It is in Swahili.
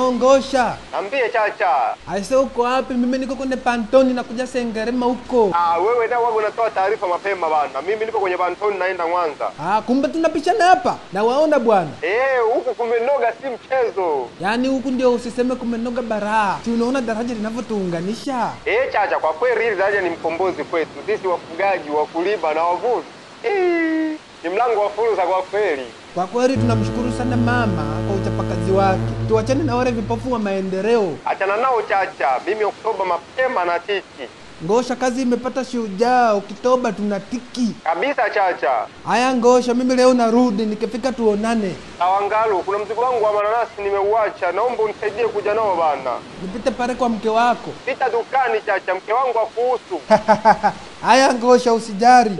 Halo Ngosha. Ambie chacha. Aise uko wapi? Mimi niko kwenye pantoni na kuja Sengerema huko. Wewe ndio wangu unatoa taarifa mapema bana. Mimi niko kwenye pantoni naenda Mwanza. Kumbe tunapishana hapa. Na waona bwana. Huku kumenoga si mchezo. Yaani huku ndio usiseme kumenoga baraa. Si unaona daraja linavyotuunganisha? Chacha, kwa kweli hili daraja ni mkombozi kwetu. Sisi wafugaji, wakulima na wavuvi. Ni mlango wa fursa kwa kweli. Kwa kweli tunamshukuru sana mama kwa uchapakazi wake. Tuachane na wale vipofu wa maendeleo. Achana nao chacha. Mimi Oktoba mapema na tiki. Ngosha, kazi imepata shujaa. Oktoba tunatiki Kabisa chacha. Haya Ngosha, mimi leo narudi, nikifika tuonane. Awangalu, kuna mzigo wangu wa mananasi nimeuacha. Naomba unisaidie kuja nao bana. Nipite pale kwa mke wako. Pita dukani chacha, mke wangu akuhusu. Haya Ngosha, usijari.